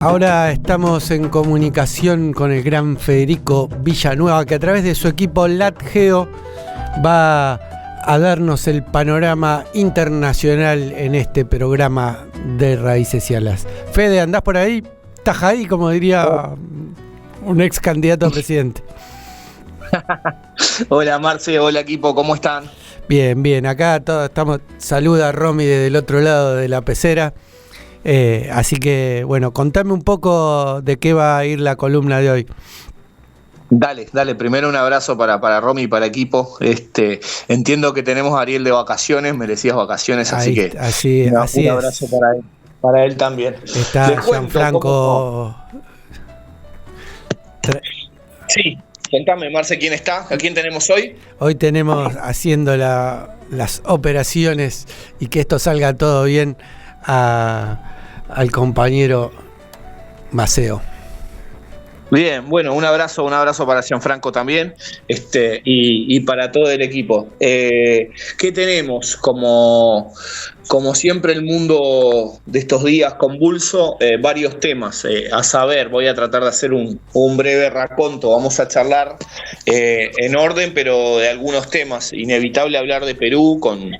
Ahora estamos en comunicación con el gran Federico Villanueva, que a través de su equipo LatGeo va a darnos el panorama internacional en este programa de Raíces y Alas. Fede, ¿andás por ahí? ¿Estás ahí, como diría un ex candidato a presidente? Hola Marce, hola equipo, ¿cómo están? Bien, bien, acá todos estamos. Saluda a Romy desde el otro lado de la pecera. Así que, bueno, contame un poco de qué va a ir la columna de hoy. Dale, primero un abrazo para Romy y para equipo. Entiendo que tenemos a Ariel de vacaciones, merecidas vacaciones, Ahí, así un es. abrazo para él también. Está Gianfranco. Sí, contame Marce, ¿quién está? ¿A quién tenemos hoy? Hoy tenemos haciendo las operaciones y que esto salga todo bien al compañero Maceo. Bien, bueno, un abrazo para Gianfranco también, y para todo el equipo. ¿Qué tenemos? Como siempre el mundo de estos días convulso, varios temas. A saber, voy a tratar de hacer un breve raconto. Vamos a charlar en orden, pero de algunos temas. Inevitable hablar de Perú con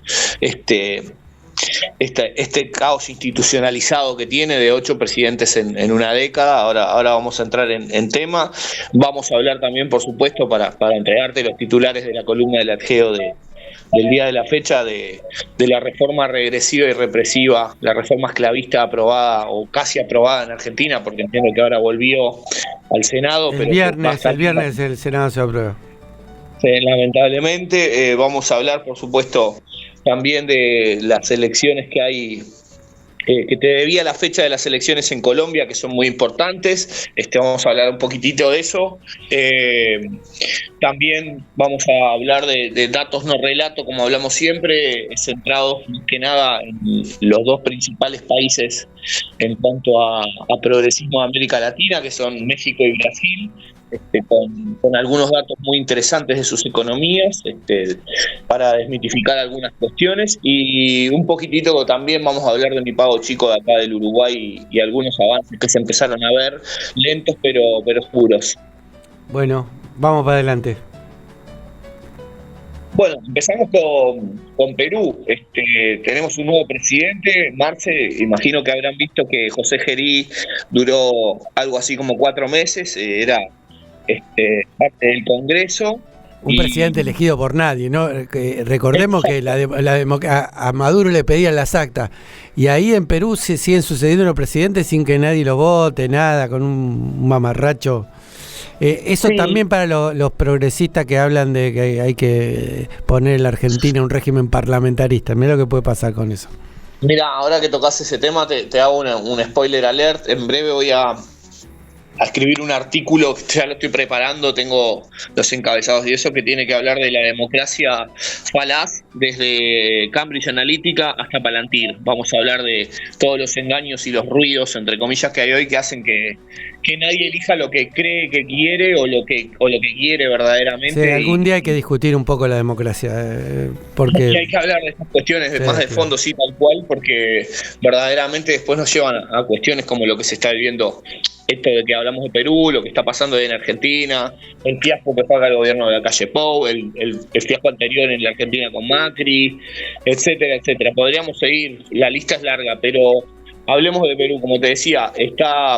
este caos institucionalizado que tiene de 8 presidentes en una década. Ahora vamos a entrar en tema. Vamos a hablar también, por supuesto, para entregarte los titulares de la columna del LatGeo del día de la fecha, de la reforma regresiva y represiva, la reforma esclavista aprobada o casi aprobada en Argentina, porque entiendo que ahora volvió al Senado. El viernes el Senado se aprueba. Lamentablemente. Vamos a hablar, por supuesto, también de las elecciones que hay, que te debía la fecha de las elecciones en Colombia, que son muy importantes. Vamos a hablar un poquitito de eso. También vamos a hablar de datos no relato, como hablamos siempre, centrados más que nada en los 2 principales países en cuanto a progresismo de América Latina, que son México y Brasil. Con algunos datos muy interesantes de sus economías, para desmitificar algunas cuestiones, y un poquitito también vamos a hablar de mi pago chico de acá del Uruguay y algunos avances que se empezaron a ver, lentos pero seguros. Bueno, vamos para adelante. Bueno, empezamos con Perú. Tenemos un nuevo presidente, Marce. Imagino que habrán visto que José Gerí duró algo así como 4 meses, era parte del Congreso. Un presidente elegido por nadie, ¿no? Recordemos que a Maduro le pedían las actas, y ahí en Perú se siguen sucediendo los presidentes sin que nadie lo vote, nada, con un mamarracho. Eso sí. También para los progresistas que hablan de que hay que poner en la Argentina un régimen parlamentarista. Mira lo que puede pasar con eso. Mira, ahora que tocas ese tema, te hago un spoiler alert. En breve voy a escribir un artículo que ya lo estoy preparando, tengo los encabezados y eso, que tiene que hablar de la democracia falaz desde Cambridge Analytica hasta Palantir. Vamos a hablar de todos los engaños y los ruidos, entre comillas, que hay hoy, que hacen que nadie elija lo que cree que quiere o lo que quiere verdaderamente. Sí, algún día hay que discutir un poco la democracia, porque hay que hablar de estas cuestiones más de fondo, sí, tal cual, porque verdaderamente después nos llevan a cuestiones como lo que se está viviendo, esto de que hablamos de Perú, lo que está pasando en Argentina, el fiasco que paga el gobierno de la calle Pou, el fiasco anterior en la Argentina con Macri, etcétera, etcétera. Podríamos seguir, la lista es larga, pero hablemos de Perú. Como te decía,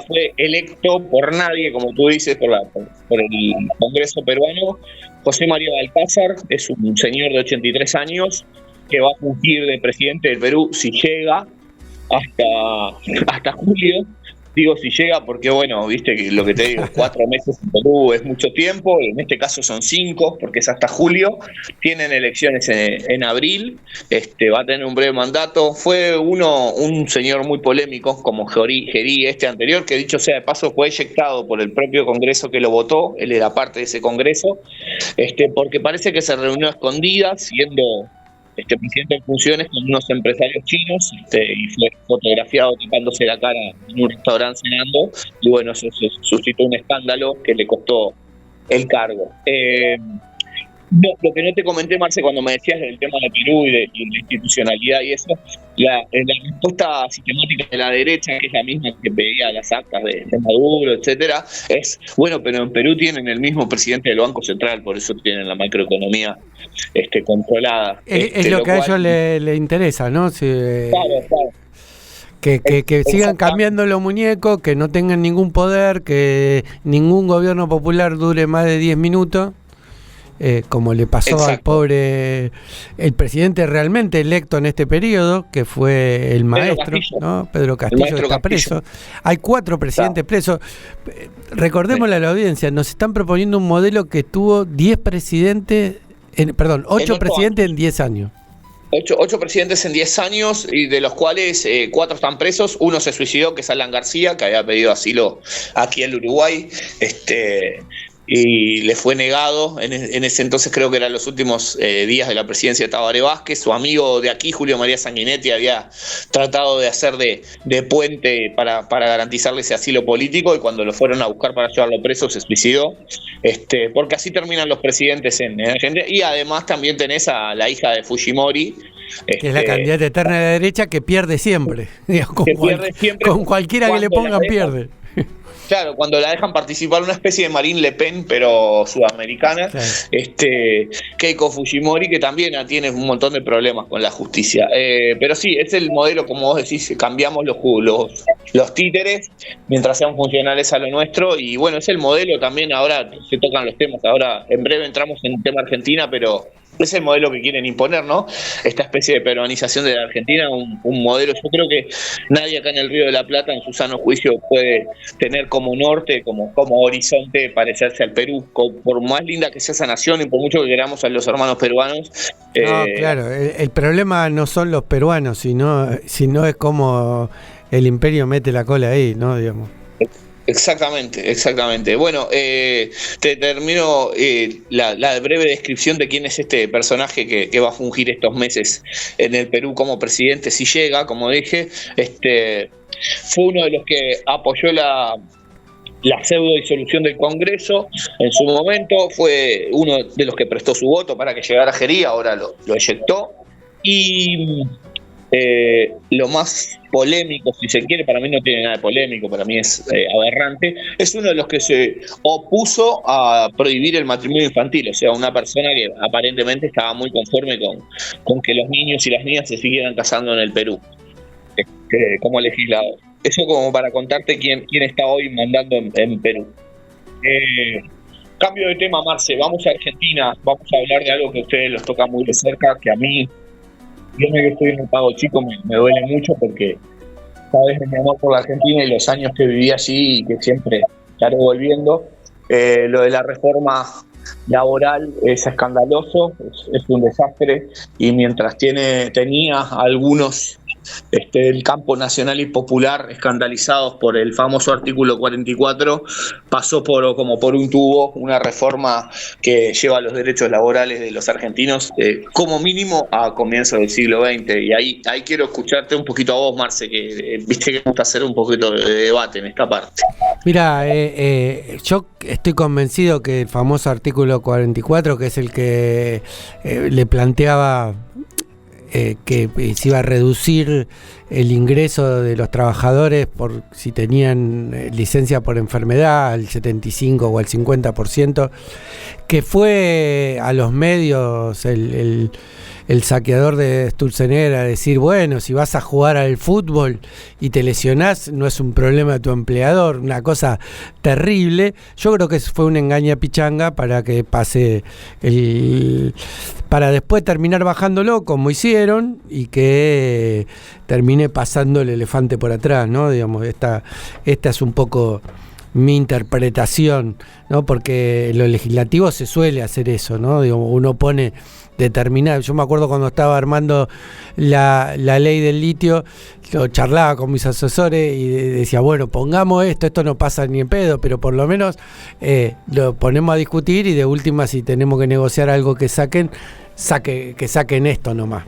fue electo por nadie, como tú dices, por el Congreso peruano. José María Balcázar es un señor de 83 años que va a fungir de presidente del Perú si llega hasta julio. Digo si llega porque, bueno, viste que lo que te digo, 4 meses en Perú es mucho tiempo, en este caso son 5, porque es hasta julio. Tienen elecciones en abril, va a tener un breve mandato. Fue un señor muy polémico, como Gerí anterior, que dicho sea de paso fue eyectado por el propio Congreso que lo votó. Él era parte de ese Congreso, porque parece que se reunió a escondidas, siendo presidente en funciones, con unos empresarios chinos, y fue fotografiado tapándose la cara en un restaurante cenando, y bueno, eso suscitó un escándalo que le costó el cargo. No, lo que no te comenté, Marce, cuando me decías del tema de Perú y de la institucionalidad y eso, la respuesta sistemática de la derecha, que es la misma que pedía las actas de Maduro, etcétera, es, bueno, pero en Perú tienen el mismo presidente del Banco Central, por eso tienen la macroeconomía controlada. Es lo que a ellos le interesa, ¿no? Claro. Que sigan cambiando los muñecos, que no tengan ningún poder, que ningún gobierno popular dure más de 10 minutos. Como le pasó al pobre, el presidente realmente electo en este periodo, que fue el maestro, ¿no? Pedro Castillo, que está preso. Hay 4 presidentes presos. Recordémosle a la audiencia, nos están proponiendo un modelo que tuvo 10 presidentes, 8 presidentes en 10 años. 8 presidentes en 10 años, y de los cuales 4 están presos. Uno se suicidó, que es Alan García, que había pedido asilo aquí en Uruguay, y le fue negado. En ese entonces, creo que eran los últimos días de la presidencia de Tabaré Vázquez. Su amigo de aquí, Julio María Sanguinetti, había tratado de hacer de puente para garantizarle ese asilo político, y cuando lo fueron a buscar para llevarlo preso se suicidó, porque así terminan los presidentes en Argentina. Y además también tenés a la hija de Fujimori, que es la candidata eterna de la derecha, que pierde siempre. Con cualquiera que le pongan pierde. Claro, cuando la dejan participar, una especie de Marine Le Pen, pero sudamericana, Keiko Fujimori, que también tiene un montón de problemas con la justicia. Pero sí, es el modelo, como vos decís, cambiamos los títeres mientras sean funcionales a lo nuestro, y bueno, es el modelo también. Ahora se tocan los temas, ahora en breve entramos en el tema Argentina, pero es el modelo que quieren imponer, ¿no? Esta especie de peruanización de la Argentina, un modelo. Yo creo que nadie acá en el Río de la Plata, en su sano juicio, puede tener como norte, como horizonte, parecerse al Perú, por más linda que sea esa nación y por mucho que queramos a los hermanos peruanos. No, claro, el problema no son los peruanos, sino es como el imperio mete la cola ahí, ¿no? Digamos. Exactamente. Bueno, te termino la breve descripción de quién es este personaje que va a fungir estos meses en el Perú como presidente, si llega, como dije. Fue uno de los que apoyó la pseudo disolución del Congreso en su momento, fue uno de los que prestó su voto para que llegara a Gerí, ahora lo eyectó. Y lo más polémico, si se quiere, para mí no tiene nada de polémico, para mí es aberrante, es uno de los que se opuso a prohibir el matrimonio infantil, o sea, una persona que aparentemente estaba muy conforme con que los niños y las niñas se siguieran casando en el Perú, como legislador. Eso como para contarte quién está hoy mandando en Perú. Cambio de tema, Marce, vamos a Argentina, vamos a hablar de algo que a ustedes los toca muy de cerca, que a mí, yo que estoy en un Pago Chico, me duele mucho, porque sabes mi amor por la Argentina y los años que viví allí y que siempre estaré volviendo. Lo de la reforma laboral es escandaloso, es un desastre, y mientras tenía algunos del campo nacional y popular escandalizados por el famoso artículo 44, pasó como por un tubo una reforma que lleva los derechos laborales de los argentinos como mínimo a comienzos del siglo XX. Y ahí quiero escucharte un poquito a vos, Marce, que viste que gusta hacer un poquito de debate en esta parte. Mira, yo estoy convencido que el famoso artículo 44, que es el que le planteaba que se iba a reducir el ingreso de los trabajadores por si tenían licencia por enfermedad al 75 o al 50%, que fue a los medios el saqueador de Sturzenegger a decir, bueno, si vas a jugar al fútbol y te lesionás, no es un problema de tu empleador, una cosa terrible. Yo creo que fue una engaña pichanga para que pase para después terminar bajándolo como hicieron y que termine pasando el elefante por atrás, ¿no? Digamos, esta es un poco mi interpretación, ¿no? Porque en lo legislativo se suele hacer eso, ¿no? Digamos, uno pone determinar. Yo me acuerdo cuando estaba armando la ley del litio, lo charlaba con mis asesores y decía, bueno, pongamos esto no pasa ni en pedo, pero por lo menos lo ponemos a discutir, y de última, si tenemos que negociar algo que saquen esto nomás.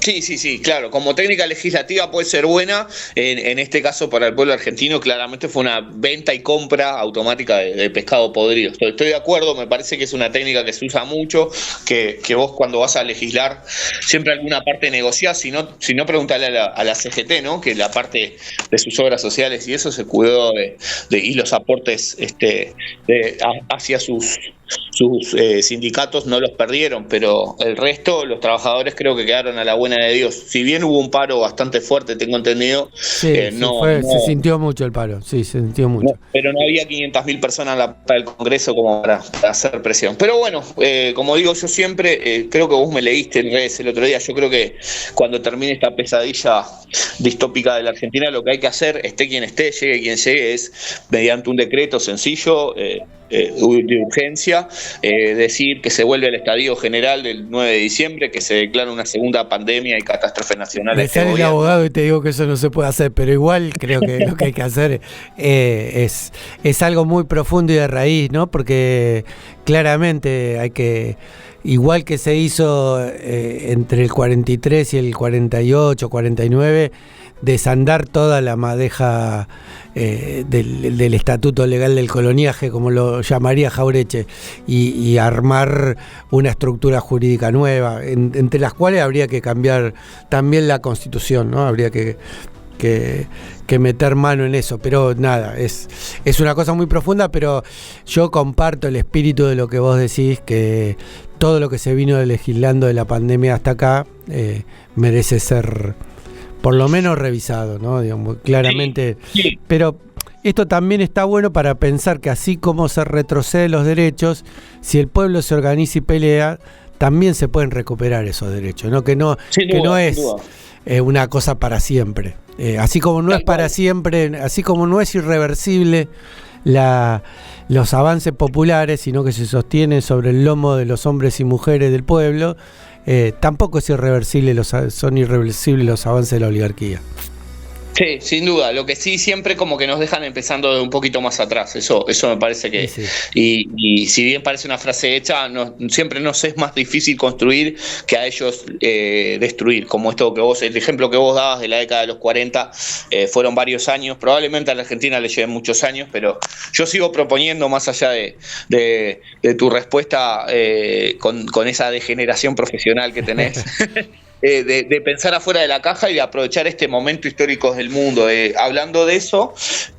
Sí, claro. Como técnica legislativa puede ser buena. En este caso, para el pueblo argentino, claramente fue una venta y compra automática de pescado podrido. Estoy de acuerdo, me parece que es una técnica que se usa mucho, que vos cuando vas a legislar siempre alguna parte negociás, si no preguntale a la CGT, ¿no? Que la parte de sus obras sociales y eso se cuidó y los aportes hacia sus sindicatos no los perdieron, pero el resto, los trabajadores creo que quedaron a la buena de Dios. Si bien hubo un paro bastante fuerte, tengo entendido, se sintió mucho el paro, sí, se sintió mucho. Pero no había 500.000 personas en la plaza del Congreso como para hacer presión. Pero bueno, como digo yo siempre, creo que vos me leíste en redes el otro día, yo creo que cuando termine esta pesadilla distópica de la Argentina, lo que hay que hacer, esté quien esté, llegue quien llegue, es mediante un decreto sencillo, de urgencia, decir que se vuelve al estadio general del 9 de diciembre, que se declara una segunda pandemia y catástrofe nacional. Me sale el abogado y te digo que eso no se puede hacer, pero igual creo que lo que hay que hacer es algo muy profundo y de raíz, ¿no? Porque claramente hay que, igual que se hizo entre el 43 y el 48, 49, desandar toda la madeja del estatuto legal del coloniaje, como lo llamaría Jauretche, y armar una estructura jurídica nueva, entre las cuales habría que cambiar también la Constitución, ¿no? Habría que meter mano en eso, pero nada, es una cosa muy profunda, pero yo comparto el espíritu de lo que vos decís, que todo lo que se vino legislando de la pandemia hasta acá merece ser por lo menos revisado, ¿no? Digamos, claramente. Sí. Pero esto también está bueno para pensar que así como se retroceden los derechos, si el pueblo se organiza y pelea, también se pueden recuperar esos derechos, ¿no? Que no es una cosa para siempre. Así como no es para siempre, así como no es irreversible los avances populares, sino que se sostienen sobre el lomo de los hombres y mujeres del pueblo, tampoco es irreversible, son irreversibles los avances de la oligarquía. Sí, sin duda. Lo que sí, siempre como que nos dejan empezando de un poquito más atrás. Eso me parece que... Sí. Y si bien parece una frase hecha, siempre nos es más difícil construir que a ellos destruir. Como esto que el ejemplo que vos dabas de la década de los 40, fueron varios años. Probablemente a la Argentina le lleven muchos años, pero yo sigo proponiendo, más allá de tu respuesta con esa degeneración profesional que tenés, de pensar afuera de la caja y de aprovechar este momento histórico del mundo. Hablando de eso,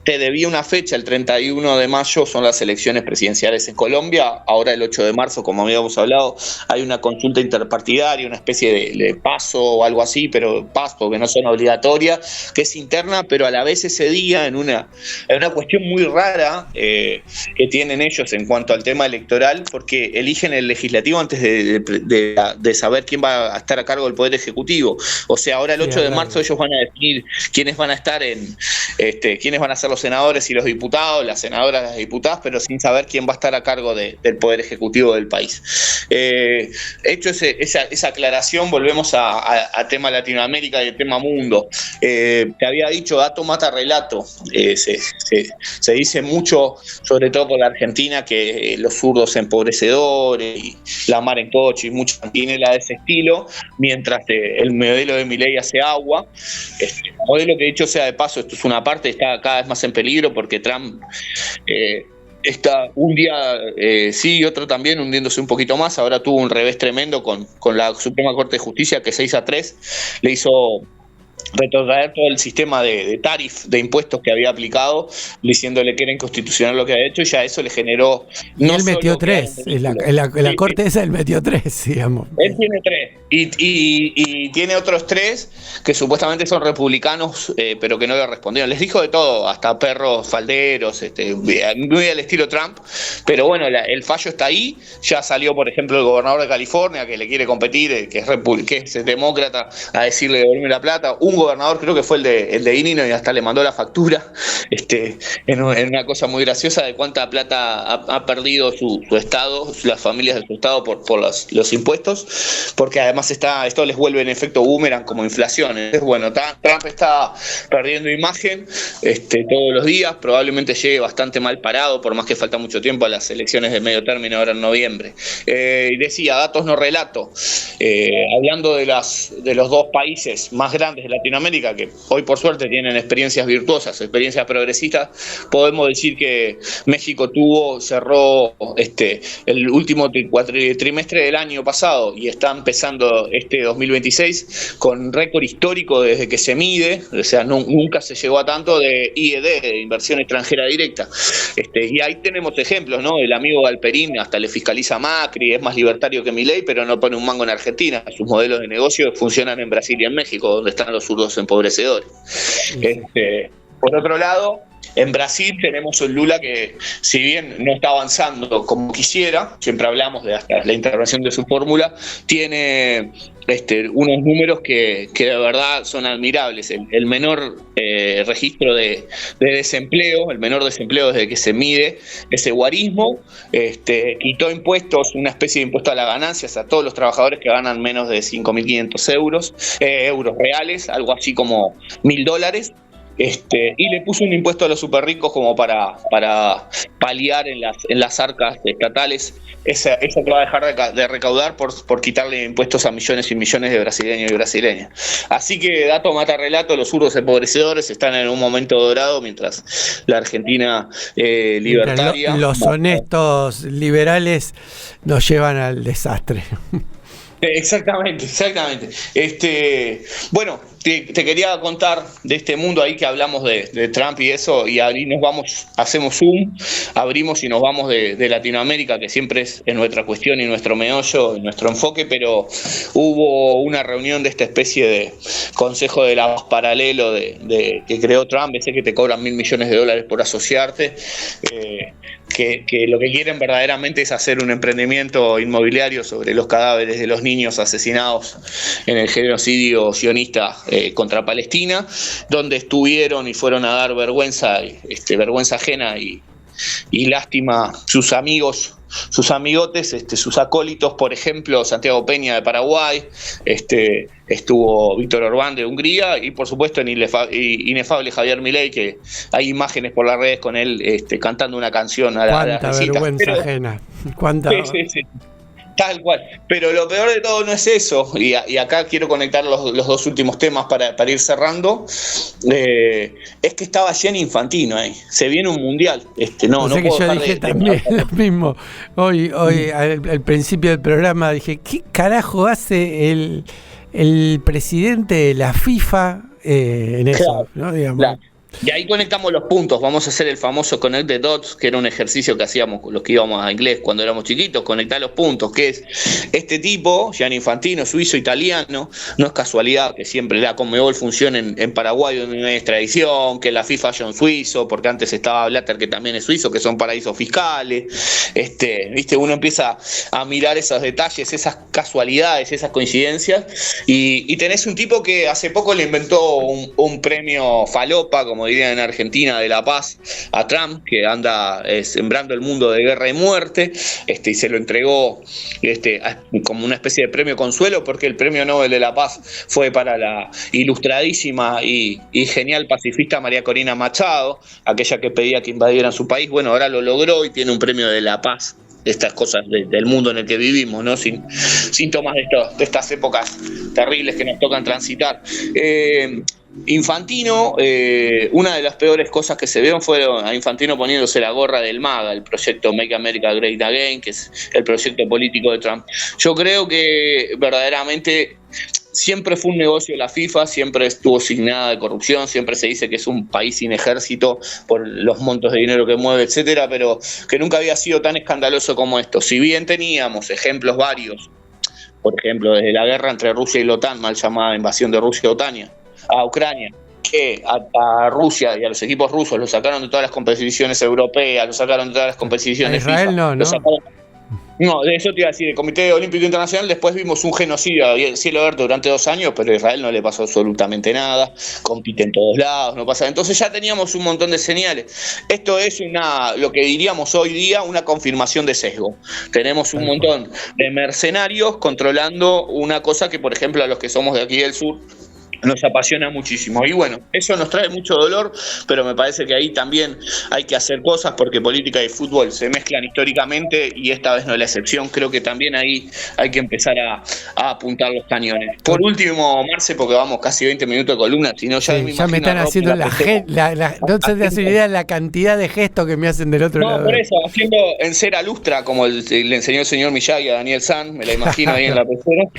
te debía una fecha, el 31 de mayo son las elecciones presidenciales en Colombia. Ahora el 8 de marzo, como habíamos hablado, hay una consulta interpartidaria, una especie de paso o algo así, pero paso que no son obligatorias, que es interna, pero a la vez ese día en una cuestión muy rara que tienen ellos en cuanto al tema electoral, porque eligen el legislativo antes de saber quién va a estar a cargo del Poder Ejecutivo. O sea, ahora el 8 de marzo ellos van a definir quiénes van a estar quiénes van a ser los senadores y los diputados, las senadoras y las diputadas, pero sin saber quién va a estar a cargo del Poder Ejecutivo del país. Hecho esa aclaración, volvemos a tema Latinoamérica y el tema mundo. Te había dicho, dato mata relato. Se dice mucho, sobre todo por la Argentina, que los zurdos empobrecedores y la mar en coche y mucha cantinela de ese estilo, mientras el modelo de Milei hace agua. El modelo que, dicho sea de paso, esto es una parte, está cada vez más en peligro porque Trump está un día sí y otro también hundiéndose un poquito más. Ahora tuvo un revés tremendo con la Suprema Corte de Justicia, que 6-3 le hizo retrotraer todo el sistema de tarif, de impuestos que había aplicado, diciéndole que era inconstitucional lo que había hecho, y ya eso le generó... Y él metió 3, en la corte esa él metió 3, digamos. Él tiene 3, y tiene otros 3 que supuestamente son republicanos, pero que no le respondieron. Les dijo de todo, hasta perros falderos, muy al estilo Trump, pero bueno, el fallo está ahí. Ya salió, por ejemplo, el gobernador de California, que le quiere competir, que es demócrata, a decirle devolverme la plata. un gobernador, creo que fue el de Illinois, y hasta le mandó la factura, en una cosa muy graciosa de cuánta plata ha perdido su estado, las familias de su estado por los impuestos, porque además esto les vuelve en efecto boomerang como inflación. Entonces, bueno, Trump está perdiendo imagen todos los días, probablemente llegue bastante mal parado, por más que falta mucho tiempo a las elecciones de medio término ahora en noviembre. Y decía, datos no relato, hablando de los dos países más grandes de Latinoamérica, que hoy por suerte tienen experiencias virtuosas, experiencias progresistas, podemos decir que México cerró el último trimestre del año pasado y está empezando 2026 con récord histórico desde que se mide, o sea, nunca se llegó a tanto de IED, de inversión extranjera directa. Y ahí tenemos ejemplos, ¿no? El amigo Galperín hasta le fiscaliza a Macri, es más libertario que Milei, pero no pone un mango en Argentina. Sus modelos de negocio funcionan en Brasil y en México, donde están los zurdos empobrecedores. Por otro lado, en Brasil tenemos un Lula que, si bien no está avanzando como quisiera, siempre hablamos de hasta la intervención de su fórmula, tiene unos números que de verdad son admirables. El menor registro de desempleo, el menor desempleo desde que se mide ese guarismo, quitó impuestos, una especie de impuesto a las ganancias a todos los trabajadores que ganan menos de 5.500 euros reales, algo así como $1.000. Y le puso un impuesto a los superricos como para paliar en las arcas estatales eso que va a dejar de recaudar por quitarle impuestos a millones y millones de brasileños y brasileñas. Así que dato mata relato, los zurdos empobrecedores están en un momento dorado, mientras la Argentina libertaria... Los honestos liberales nos llevan al desastre. Exactamente. Bueno, te quería contar de este mundo ahí que hablamos de Trump y eso, y ahí hacemos zoom, abrimos y nos vamos de Latinoamérica, que siempre es nuestra cuestión y nuestro meollo, nuestro enfoque, pero hubo una reunión de esta especie de Consejo de la Paz paralelo que creó Trump, ese que te cobran $1.000 millones por asociarte, que lo que quieren verdaderamente es hacer un emprendimiento inmobiliario sobre los cadáveres de los niños asesinados en el genocidio sionista contra Palestina, donde estuvieron y fueron a dar vergüenza ajena y lástima sus amigos, sus amigotes, sus acólitos, por ejemplo, Santiago Peña de Paraguay, estuvo Víctor Orbán de Hungría y por supuesto el inefable Javier Milei, que hay imágenes por las redes con él cantando una canción a la Cuánta vergüenza ajena. Sí. Tal cual, pero lo peor de todo no es eso, y acá quiero conectar los dos últimos temas para ir cerrando, es que estaba Gianni Infantino ahí, se viene un mundial, no sé que puedo yo dije también lo mismo, hoy al principio del programa dije, ¿qué carajo hace el presidente de la FIFA en eso? Claro, ¿no? Digamos. Claro. Y ahí conectamos los puntos, vamos a hacer el famoso Connect the Dots, que era un ejercicio que hacíamos los que íbamos a inglés cuando éramos chiquitos, conectar los puntos, que es este tipo, Gianni Infantino, suizo-italiano, no es casualidad que siempre la Conmebol funcione en Paraguay donde no hay extradición, que la FIFA haya un suizo, porque antes estaba Blatter que también es suizo, que son paraísos fiscales, uno empieza a mirar esos detalles, esas casualidades, esas coincidencias, y tenés un tipo que hace poco le inventó un premio falopa, como dirían en Argentina, de la paz a Trump, que anda sembrando el mundo de guerra y muerte, y se lo entregó como una especie de premio consuelo, porque el premio Nobel de la Paz fue para la ilustradísima y genial pacifista María Corina Machado, aquella que pedía que invadieran su país. Bueno, ahora lo logró y tiene un premio de la paz. Estas cosas del mundo en el que vivimos, ¿no? Síntomas de estas épocas terribles que nos tocan transitar. Infantino, una de las peores cosas que se vieron fueron a Infantino poniéndose la gorra del MAGA, el proyecto Make America Great Again, que es el proyecto político de Trump. Yo creo que verdaderamente siempre fue un negocio la FIFA, siempre estuvo signada de corrupción, siempre se dice que es un país sin ejército por los montos de dinero que mueve, etcétera, pero que nunca había sido tan escandaloso como esto. Si bien teníamos ejemplos varios, por ejemplo, desde la guerra entre Rusia y la OTAN, mal llamada invasión de Rusia a Ucrania, que a Rusia y a los equipos rusos los sacaron de todas las competiciones europeas, los sacaron de todas las competiciones a Israel FIFA, no. No, de eso te iba a decir, el Comité Olímpico Internacional, después vimos un genocidio a cielo abierto durante 2 años, pero a Israel no le pasó absolutamente nada, compite en todos lados, no pasa. Entonces ya teníamos un montón de señales. Esto es lo que diríamos hoy día, una confirmación de sesgo. Tenemos un montón de mercenarios controlando una cosa que, por ejemplo, a los que somos de aquí del sur, nos apasiona muchísimo. Y bueno, eso nos trae mucho dolor, pero me parece que ahí también hay que hacer cosas porque política y fútbol se mezclan históricamente y esta vez no es la excepción. Creo que también ahí hay que empezar a apuntar los cañones. Por último, Marce, porque vamos casi 20 minutos de columna, si no ya sí, ya me están haciendo no se te hace idea la cantidad de gestos que me hacen del otro lado. No, por eso, haciendo en cera lustra, como le enseñó el señor Miyagi a Daniel San, me la imagino ahí en la pecera.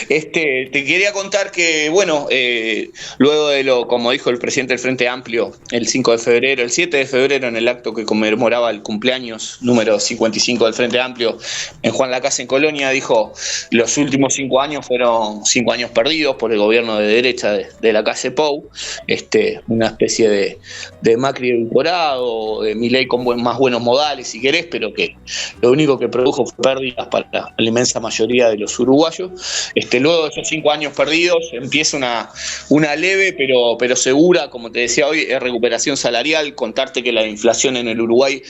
Te quería contar que, bueno, luego de como dijo el presidente del Frente Amplio, el 7 de febrero, en el acto que conmemoraba el cumpleaños número 55 del Frente Amplio, en Juan Lacase, en Colonia, dijo: los últimos 5 años fueron 5 años perdidos por el gobierno de derecha de la calle Pou, una especie de Macri edulcorado, de Milei con más buenos modales, si querés, pero que lo único que produjo fue pérdidas para la inmensa mayoría de los uruguayos. Luego de esos 5 años perdidos, empieza una leve pero segura, como te decía hoy, recuperación salarial. Contarte que la inflación en el Uruguay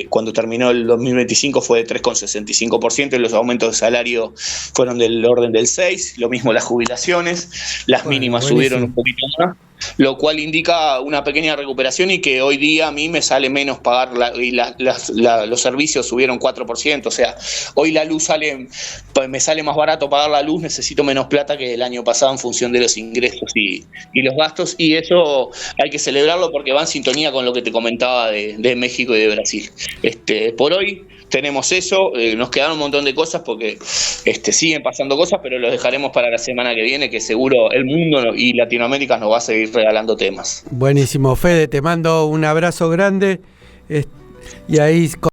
cuando terminó el 2025 fue de 3,65% y los aumentos de salario fueron del orden del 6%, lo mismo las jubilaciones, las mínimas subieron un poquito más, lo cual indica una pequeña recuperación y que hoy día a mí me sale menos pagar los servicios subieron 4%, o sea, hoy la luz me sale más barato pagar la luz, necesito menos plata que el año pasado en función de los ingresos y los gastos, y eso hay que celebrarlo porque va en sintonía con lo que te comentaba de México y de Brasil. Por hoy tenemos eso, nos quedaron un montón de cosas porque siguen pasando cosas, pero los dejaremos para la semana que viene, que seguro el mundo y Latinoamérica nos va a seguir regalando temas. Buenísimo, Fede, te mando un abrazo grande y ahí